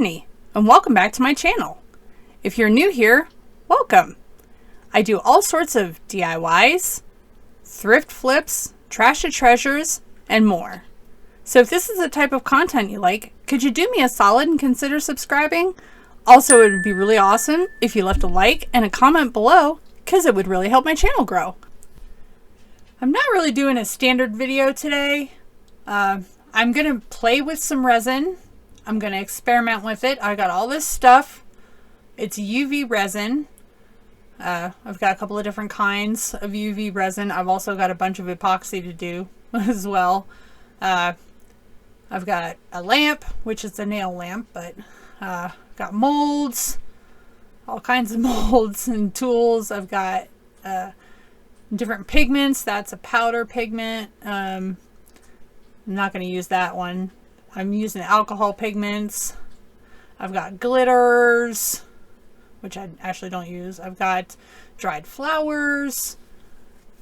Tiffany, and welcome back to my channel. If you're new here, welcome. I do all sorts of DIYs, thrift flips, trash to treasures, and more. So if this is the type of content you like, could you do me a solid and consider subscribing? Also, it would be really awesome if you left a like and a comment below, because it would really help my channel grow. I'm not really doing a standard video today. I'm going to play with some resin. I'm going to experiment with it. I got all this stuff. It's UV resin. I've got a couple of different kinds of UV resin. I've also got a bunch of epoxy to do as well. I've got a lamp, which is a nail lamp, but got molds, all kinds of molds and tools. I've got different pigments. That's a powder pigment. I'm not going to use that one. I'm using alcohol pigments. I've got glitters, which I actually don't use. I've got dried flowers.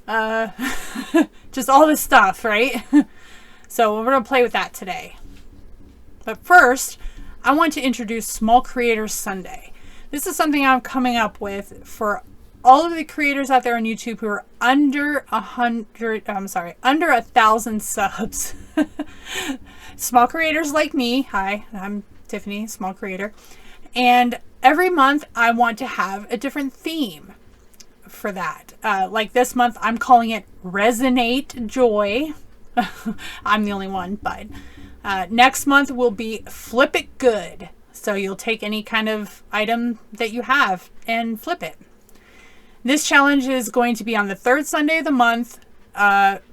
Just all this stuff, right? So we're going to play with that today. But first, I want to introduce Small Creators Sunday. This is something I'm coming up with for all of the creators out there on YouTube who are under 1,000 subs. Small creators like me. Hi, I'm Tiffany, small creator. And every month I want to have a different theme for that. Like this month, I'm calling it Resin-ate Joy. I'm the only one, but next month will be Flip It Good. So you'll take any kind of item that you have and flip it. This challenge is going to be on the third Sunday of the month,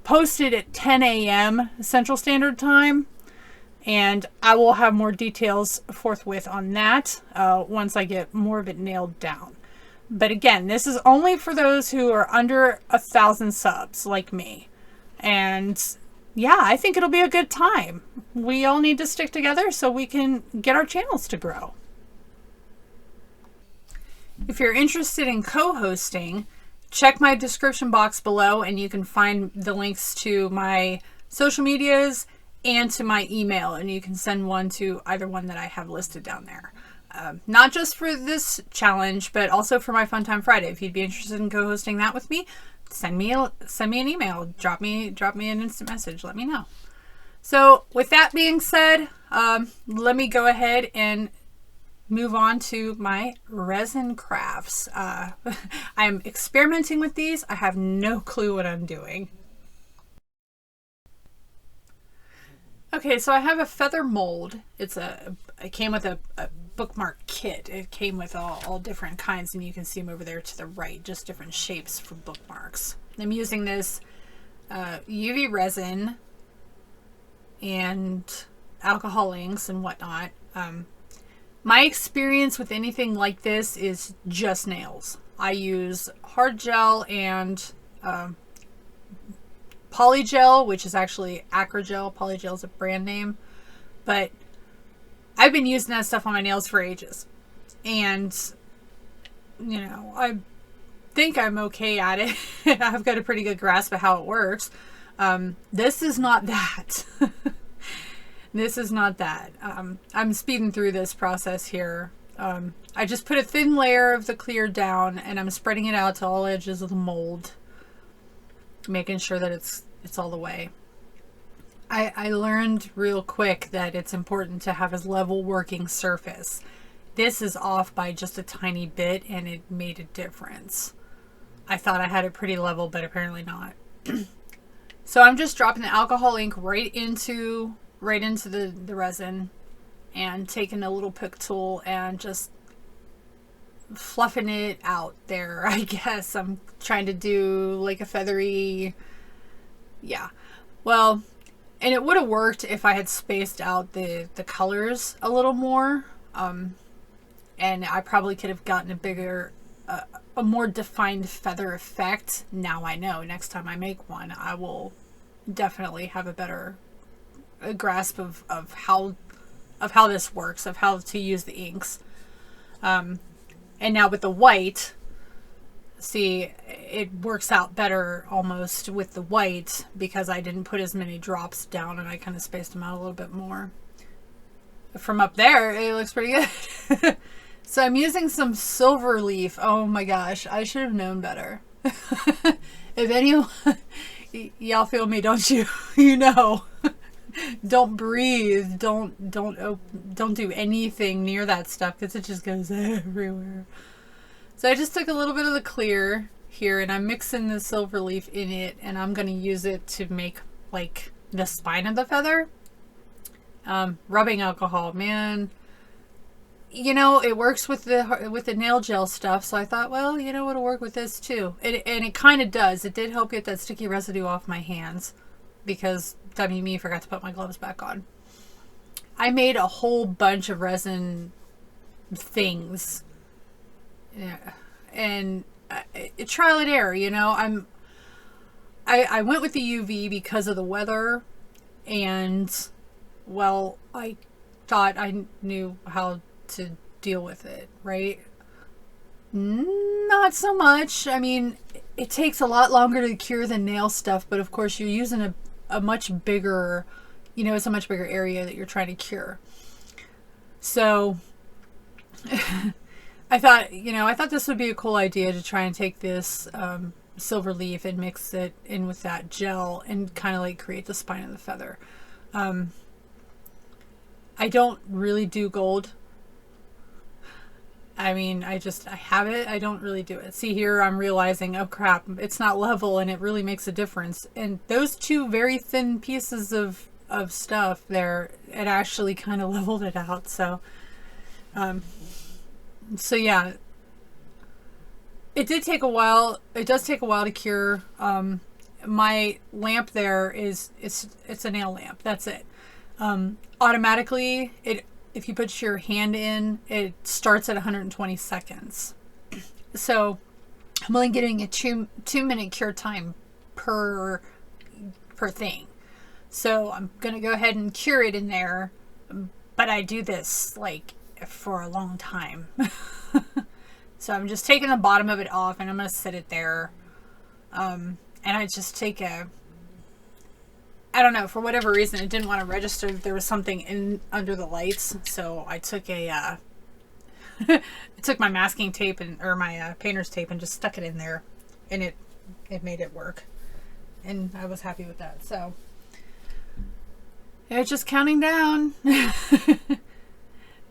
posted at 10 a.m. Central Standard Time. And I will have more details forthwith on that once I get more of it nailed down. But again, this is only for those who are under 1,000 subs like me. And yeah, I think it'll be a good time. We all need to stick together so we can get our channels to grow. If you're interested in co-hosting, check my description box below and you can find the links to my social medias and to my email, and you can send one to either one that I have listed down there. Not just for this challenge, but also for my Fun Time Friday. If you'd be interested in co-hosting that with me, send me an email, drop me an instant message, let me know. So with that being said, let me go ahead and move on to my resin crafts. I'm experimenting with these. I have no clue what I'm doing. Okay, so I have a feather mold. It came with a bookmark kit. It came with all different kinds, and you can see them over there to the right, just different shapes for bookmarks. I'm using this UV resin and alcohol inks and whatnot. My experience with anything like this is just nails. I use hard gel and polygel, which is actually Acrogel. Polygel is a brand name, but I've been using that stuff on my nails for ages, and you know, I think I'm okay at it. I've got a pretty good grasp of how it works. This is not that. This is not that. I'm speeding through this process here. I just put a thin layer of the clear down, and I'm spreading it out to all edges of the mold, making sure that it's all the way. I learned real quick that it's important to have a level working surface. This is off by just a tiny bit, and it made a difference. I thought I had it pretty level, but apparently not. So I'm just dropping the alcohol ink right into the resin, and taking a little pick tool and just fluffing it out there. I guess I'm trying to do like a feathery, yeah. Well, and it would have worked if I had spaced out the colors a little more, and I probably could have gotten a bigger, a more defined feather effect. Now I know. Next time I make one, I will definitely have a better grasp of how this works, of how to use the inks. And now with the white, see, it works out better almost with the white because I didn't put as many drops down and I kind of spaced them out a little bit more. from up there, it looks pretty good. So I'm using some silver leaf. Oh my gosh, I should have known better. If anyone, y'all feel me, don't you? You know, don't breathe. Don't do anything near that stuff because it just goes everywhere. So I just took a little bit of the clear here and I'm mixing the silver leaf in it, and I'm going to use it to make like the spine of the feather. Rubbing alcohol, man, you know, it works with the nail gel stuff, so I thought, well, you know, it'll work with this too. And it kind of does. It did help get that sticky residue off my hands because dummy me forgot to put my gloves back on. I made a whole bunch of resin things. Yeah. And trial and error, you know. I went with the UV because of the weather, and well, I thought I knew how to deal with it, right? Not so much. I mean, it takes a lot longer to cure than nail stuff, but of course you're using a much bigger, you know, it's a much bigger area that you're trying to cure. So I thought this would be a cool idea to try and take this silver leaf and mix it in with that gel and kind of like create the spine of the feather. I don't really do gold. I mean, I have it. I don't really do it. See here, I'm realizing, oh crap, it's not level and it really makes a difference. And those two very thin pieces of stuff there, it actually kind of leveled it out. So, so yeah, it did take a while. It does take a while to cure. My lamp there it's a nail lamp. That's it. Automatically, if you put your hand in, it starts at 120 seconds. So I'm only getting a 2-minute cure time per thing. So I'm gonna go ahead and cure it in there, but I do this like for a long time. So I'm just taking the bottom of it off and I'm gonna sit it there. And I just take I don't know, for whatever reason, it didn't want to register that there was something in under the lights. So I took I took my masking tape or my painter's tape and just stuck it in there, and it made it work. And I was happy with that. So it's just counting down.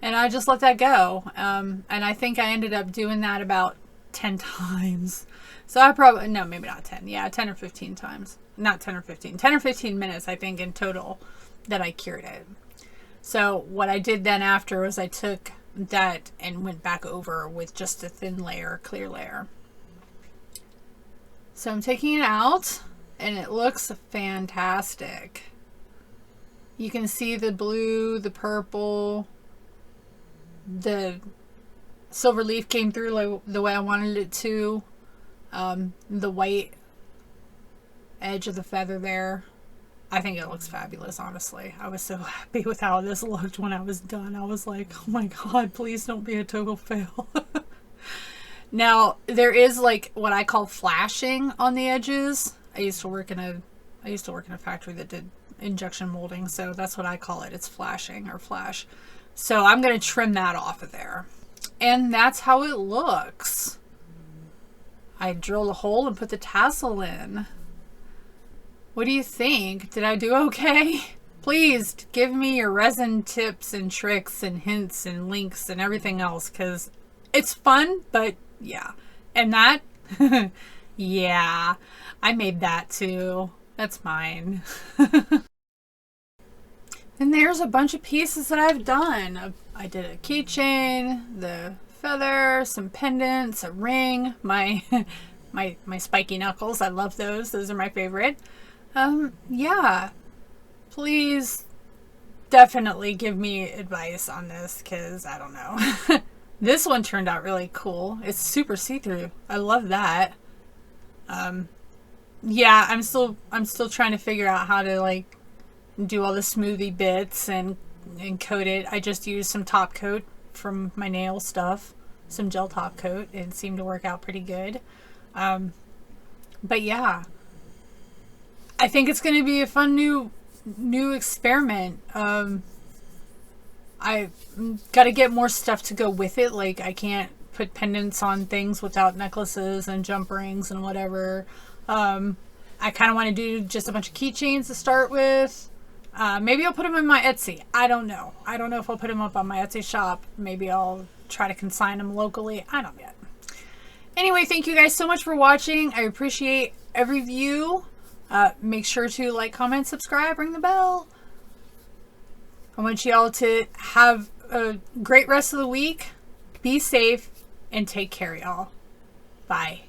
And I just let that go. And I think I ended up doing that about 10 times. So I probably, no, maybe not 10. Yeah, 10 or 15 times. Not 10 or 15. 10 or 15 minutes, I think, in total that I cured it. So what I did then after was I took that and went back over with just a thin layer, clear layer. So I'm taking it out and it looks fantastic. You can see the blue, the purple, the silver leaf came through the way I wanted it to. The white edge of the feather there, I think it looks fabulous. Honestly, I was so happy with how this looked when I was done. I was like, oh my god, please don't be a total fail. Now there is like what I call flashing on the edges. I used to work in a factory that did injection molding, so that's what I call it. It's flashing or flash. So I'm going to trim that off of there, and that's how it looks. I drilled a hole and put the tassel in. What do you think? Did I do okay? Please give me your resin tips and tricks and hints and links and everything else, because it's fun, but yeah. And that, yeah, I made that too. That's mine. And there's a bunch of pieces that I've done. I did a keychain, the feather, some pendants, a ring, my spiky knuckles. I love those. Those are my favorite. Yeah, please definitely give me advice on this, because I don't know. This one turned out really cool. It's super see-through. I love that. Yeah, I'm still trying to figure out how to like do all the smoothie bits and coat it. I just used some top coat from my nail stuff, some gel top coat. It seemed to work out pretty good. But yeah, I think it's going to be a fun new experiment. I got to get more stuff to go with it. Like, I can't put pendants on things without necklaces and jump rings and whatever. I kind of want to do just a bunch of keychains to start with. Maybe I'll put them in my Etsy. I don't know. I don't know if I'll put them up on my Etsy shop. Maybe I'll try to consign them locally. I don't know yet. Anyway, thank you guys so much for watching. I appreciate every view. Make sure to like, comment, subscribe, ring the bell. I want you all to have a great rest of the week. Be safe and take care, y'all. Bye.